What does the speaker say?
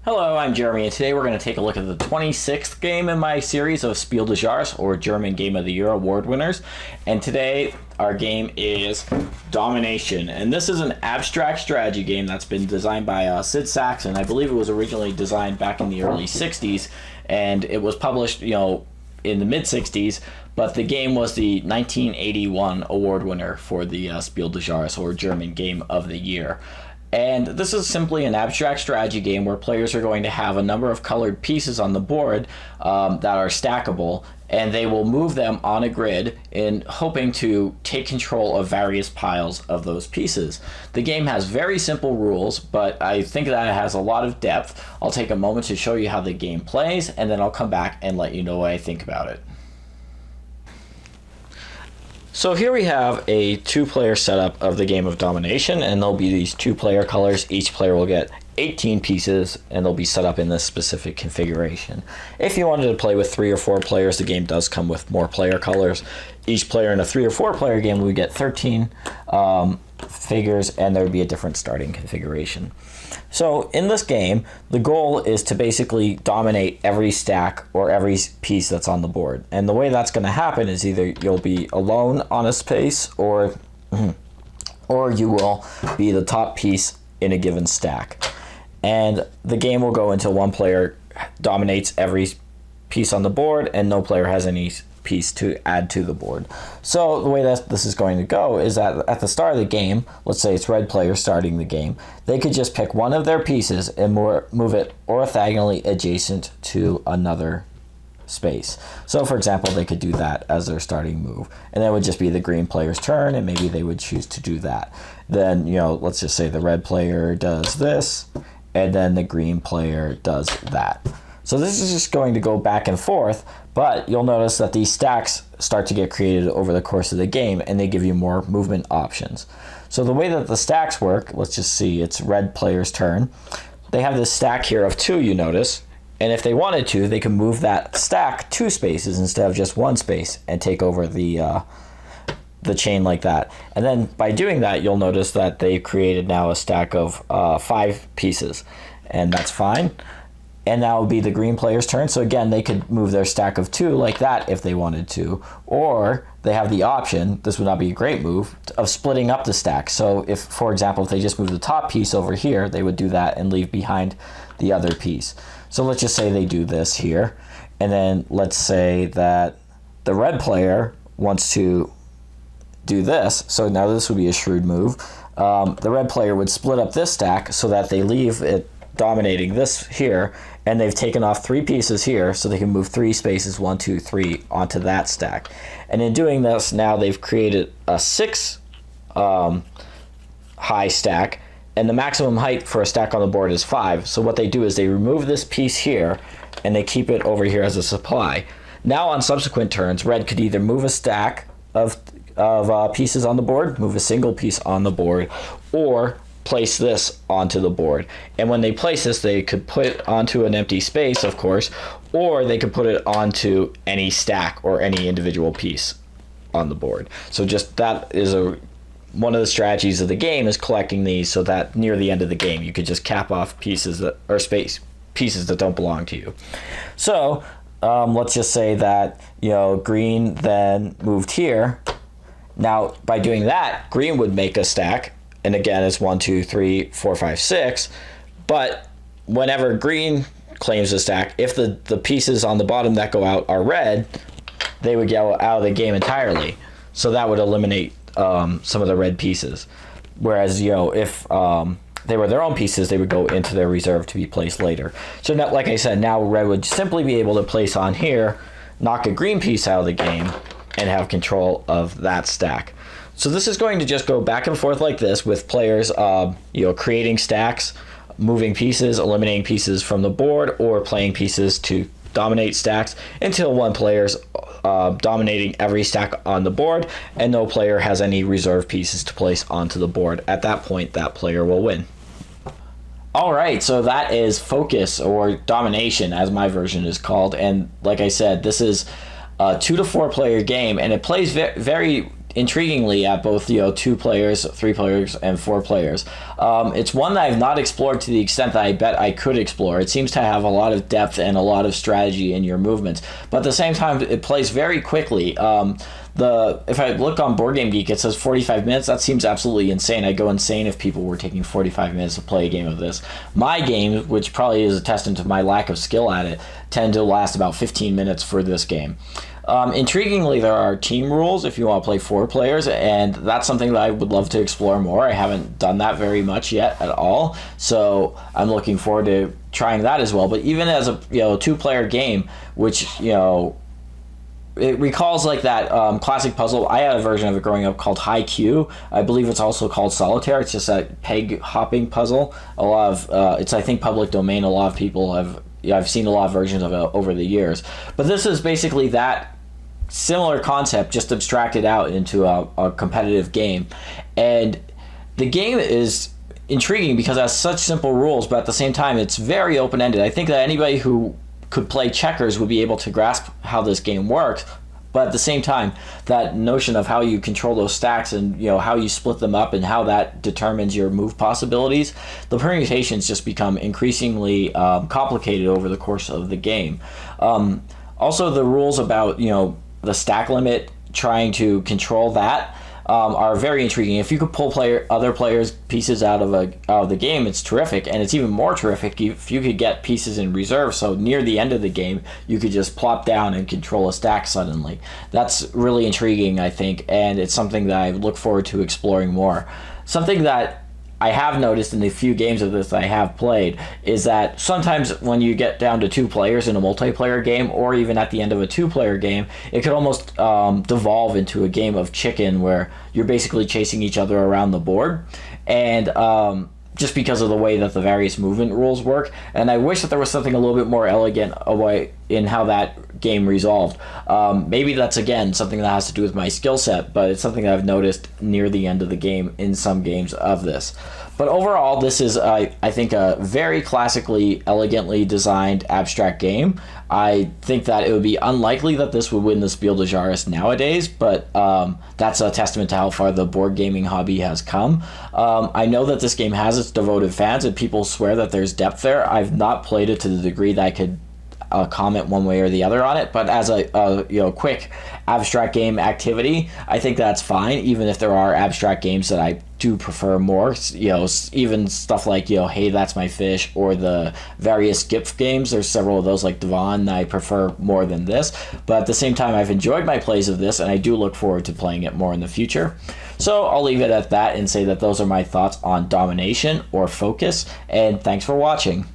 Hello, I'm Jeremy, and today we're going to take a look at the 26th game in my series of Spiel des Jahres, or German Game of the Year award winners. And today, our game is Domination. And this is an abstract strategy game that's been designed by Sid Sackson. I believe it was originally designed back in the early 60s, and it was published, in the mid-60s, but the game was the 1981 award winner for the Spiel des Jahres, or German Game of the Year. And this is simply an abstract strategy game where players are going to have a number of colored pieces on the board that are stackable, and they will move them on a grid in hoping to take control of various piles of those pieces. The game has very simple rules, but I think that it has a lot of depth. I'll take a moment to show you how the game plays, and then I'll come back and let you know what I think about it. So here we have a two-player setup of the game of Domination, and there'll be these two-player colors. Each player will get 18 pieces, and they'll be set up in this specific configuration. If you wanted to play with 3 or 4 players, the game does come with more player colors. Each player in a 3 or 4 player game would get 13 figures, and there would be a different starting configuration. So in this game, the goal is to basically dominate every stack or every piece that's on the board. And the way that's going to happen is either you'll be alone on a space, or you will be the top piece in a given stack. And the game will go until one player dominates every piece on the board and no player has any piece to add to the board. So the way that this is going to go is that at the start of the game, let's say it's red player starting the game, they could just pick one of their pieces and move it orthogonally adjacent to another space. So for example, they could do that as their starting move, and that would just be the green player's turn, and maybe they would choose to do that. Then, let's just say the red player does this, and then the green player does that. So this is just going to go back and forth, but you'll notice that these stacks start to get created over the course of the game, and they give you more movement options. So the way that the stacks work, let's just see, it's red player's turn. They have this stack here of 2, you notice, and if they wanted to, they can move that stack 2 spaces instead of just 1 space and take over the chain like that. And then by doing that, you'll notice that they've created now a stack of 5 pieces, and that's fine. And that would be the green player's turn. So again, they could move their stack of 2 like that if they wanted to. Or they have the option, this would not be a great move, of splitting up the stack. So if, for example, if they just move the top piece over here, they would do that and leave behind the other piece. So let's just say they do this here. And then let's say that the red player wants to do this. So now this would be a shrewd move. The red player would split up this stack so that they leave it dominating this here, and they've taken off 3 pieces here, so they can move 3 spaces, 1, 2, 3, onto that stack. And in doing this, now they've created a 6 high stack, and the maximum height for a stack on the board is 5. So what they do is they remove this piece here, and they keep it over here as a supply. Now on subsequent turns, red could either move a stack of pieces on the board, move a single piece on the board, or place this onto the board. And when they place this, they could put it onto an empty space, of course, or they could put it onto any stack or any individual piece on the board. So just that is one of the strategies of the game, is collecting these so that near the end of the game you could just cap off pieces that or pieces that don't belong to you. So let's just say that green then moved here. Now by doing that, green would make a stack. And again, it's 1, 2, 3, 4, 5, 6. But whenever green claims a stack, if the pieces on the bottom that go out are red, they would go out of the game entirely. So that would eliminate some of the red pieces. Whereas, if they were their own pieces, they would go into their reserve to be placed later. So now, like I said, now red would simply be able to place on here, knock a green piece out of the game, and have control of that stack. So this is going to just go back and forth like this, with players creating stacks, moving pieces, eliminating pieces from the board, or playing pieces to dominate stacks until one player's dominating every stack on the board and no player has any reserve pieces to place onto the board. At that point, that player will win. All right, so that is Focus, or Domination as my version is called. And like I said, this is a 2 to 4 player game, and it plays very intriguingly at both 2 players, 3 players, and 4 players. It's one that I've not explored to the extent that I bet I could explore. It seems to have a lot of depth and a lot of strategy in your movements, but at the same time it plays very quickly. If I look on Board Game Geek, it says 45 minutes. That seems absolutely insane. I'd go insane if people were taking 45 minutes to play a game of this. My game, which probably is a testament to my lack of skill at it, tend to last about 15 minutes for this game. Intriguingly, there are team rules if you want to play 4 players, and that's something that I would love to explore more. I haven't done that very much yet at all, so I'm looking forward to trying that as well. But even as a 2-player game, which it recalls like that classic puzzle. I had a version of it growing up called High Q. I believe it's also called Solitaire. It's just a peg hopping puzzle. A lot of it's, I think, public domain. A lot of people have. I've seen a lot of versions of it over the years. But this is basically that similar concept, just abstracted out into a competitive game. And the game is intriguing because it has such simple rules, but at the same time, it's very open-ended. I think that anybody who could play checkers would be able to grasp how this game works. But at the same time, that notion of how you control those stacks and how you split them up and how that determines your move possibilities, the permutations just become increasingly complicated over the course of the game. Also, the rules about the stack limit, trying to control that, are very intriguing. If you could pull other players' pieces out of the game, it's terrific, and it's even more terrific if you could get pieces in reserve. So near the end of the game, you could just plop down and control a stack suddenly. That's really intriguing, I think, and it's something that I look forward to exploring more. Something that I have noticed in the few games of this that I have played is that sometimes when you get down to 2 players in a multiplayer game, or even at the end of a 2-player game, it could almost devolve into a game of chicken where you're basically chasing each other around the board. And just because of the way that the various movement rules work. And I wish that there was something a little bit more elegant away in how that game resolved. Maybe that's, again, something that has to do with my skill set, but it's something that I've noticed near the end of the game in some games of this. But overall, this is, I think, a very classically, elegantly designed abstract game. I think that it would be unlikely that this would win the Spiel des Jahres nowadays, but that's a testament to how far the board gaming hobby has come. I know that this game has its devoted fans, and people swear that there's depth there. I've not played it to the degree that I could comment one way or the other on it, but as a quick abstract game activity, I think that's fine, even if there are abstract games that I do prefer more, even stuff like Hey, That's My Fish, or the various GIF games. There's several of those like Devon that I prefer more than this, but at the same time, I've enjoyed my plays of this, and I do look forward to playing it more in the future. So I'll leave it at that and say that those are my thoughts on Domination, or Focus, and thanks for watching.